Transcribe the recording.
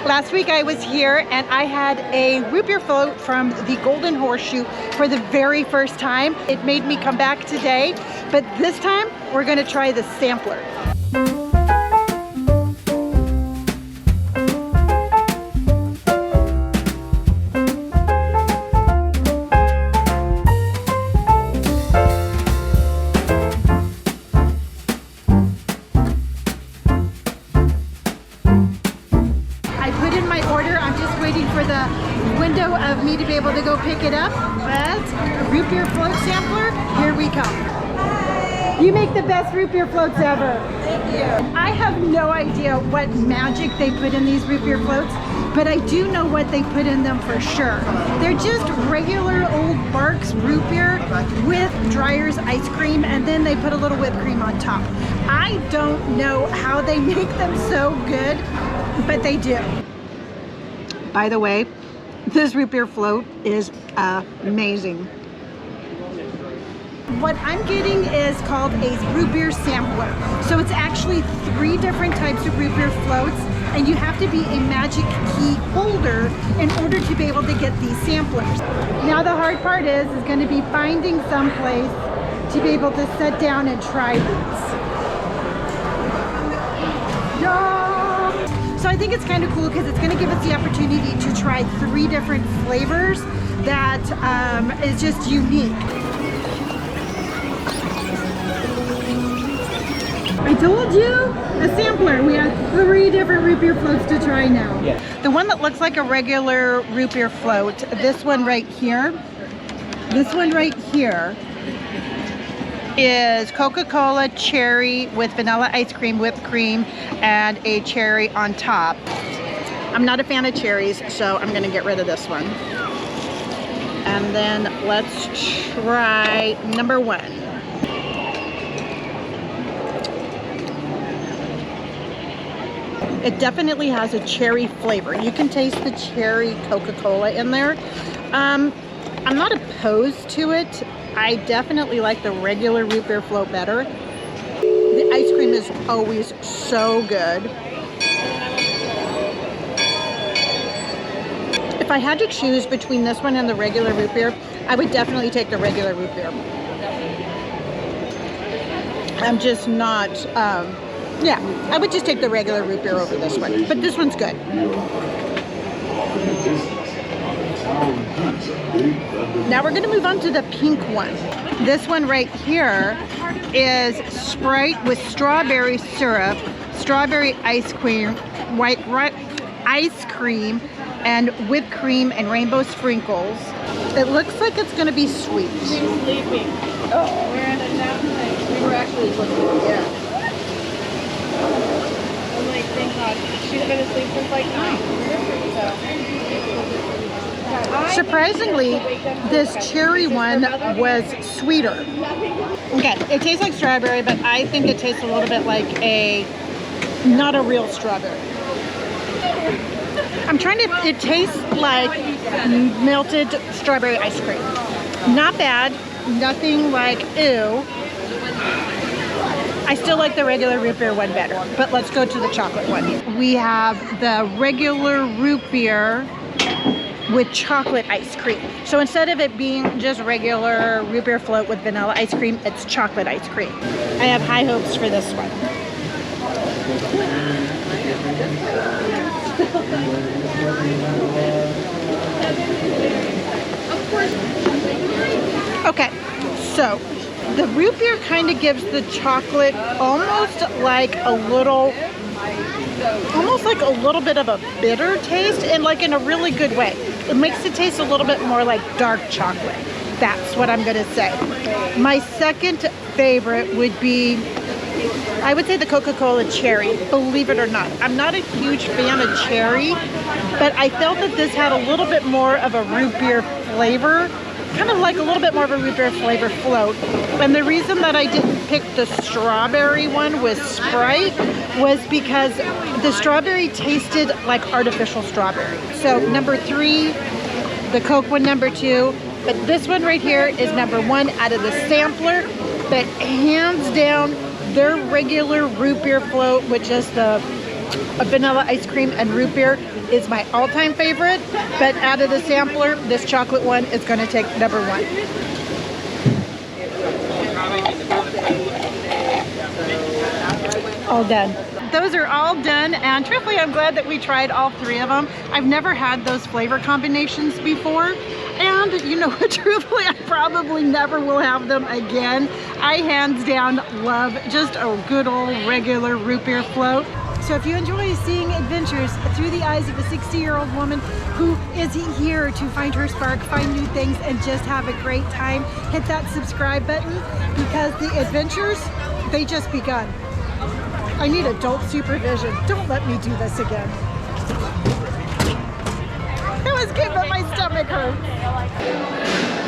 Last week I was here and I had a root beer float from the Golden Horseshoe for the very first time. It made me come back today, but this time we're gonna try the sampler. For the window of me to be able to go pick it up, but a root beer float sampler, here we come. You make the best root beer floats ever. Thank you. I have no idea what magic they put in these root beer floats, but I do know what they put in them for sure. They're just regular old Barks root beer with Dreyer's ice cream, and then they put a little whipped cream on top. I don't know how they make them so good, but they do. By the way, this root beer float is amazing. What I'm getting is called a root beer sampler. So it's actually 3 different types of root beer floats, and you have to be a magic key holder in order to be able to get these samplers. Now the hard part is going to be finding some place to be able to sit down and try these. So I think it's kind of cool because it's going to give us the opportunity to try 3 different flavors that is just unique. I told you, a sampler. We have 3 different root beer floats to try now. Yeah. The one that looks like a regular root beer float, this one right here, is Coca-Cola cherry with vanilla ice cream, whipped cream, and a cherry on top. I'm not a fan of cherries, so I'm gonna get rid of this one. And then let's try number 1. It definitely has a cherry flavor. You can taste the cherry Coca-Cola in there. I'm not opposed to it. I definitely like the regular root beer float better. The ice cream is always so good. If I had to choose between this one and the regular root beer, I would definitely take the regular root beer. I'm just not, yeah, I would just take the regular root beer over this one, but this one's good. Now we're going to move on to the pink one. This one right here is Sprite with strawberry syrup, strawberry ice cream, ice cream, and whipped cream and rainbow sprinkles. It looks like it's going to be sweet. She's sleeping. Oh, we're in a nap night. We were actually looking, yeah. I'm like, thank God. She's been asleep since like 9. Surprisingly, this cherry one was sweeter. Okay, it tastes like strawberry, but I think it tastes a little bit like not a real strawberry. I'm trying to, it tastes like melted strawberry ice cream. Not bad, nothing like ew. I still like the regular root beer one better, but let's go to the chocolate one. We have the regular root beer with chocolate ice cream. So instead of it being just regular root beer float with vanilla ice cream, it's chocolate ice cream. I have high hopes for this one. Okay, so the root beer kind of gives the chocolate almost like a little bit of a bitter taste, and like in a really good way. It makes it taste a little bit more like dark chocolate. That's what I'm gonna say. My second favorite would be, I would say the Coca-Cola cherry, believe it or not. I'm not a huge fan of cherry, but I felt that this had a little bit more of a root beer flavor, kind of like a little bit more of a root beer flavor float. And the reason that I didn't pick the strawberry one with Sprite was because the strawberry tasted like artificial strawberry. So number 3, the Coke one number 2, but this one right here is number 1 out of the sampler. But hands down, their regular root beer float with just the A vanilla ice cream and root beer is my all-time favorite, but out of the sampler, this chocolate one is going to take number one. All done. Those are all done, and truthfully, I'm glad that we tried all three of them. I've never had those flavor combinations before, and you know what, truthfully, I probably never will have them again. I hands down love just a good old regular root beer float. So if you enjoy seeing adventures through the eyes of a 60-year-old woman who is here to find her spark, find new things, and just have a great time, hit that subscribe button, because the adventures, they just begun. I need adult supervision. Don't let me do this again. It was good, but my stomach hurts.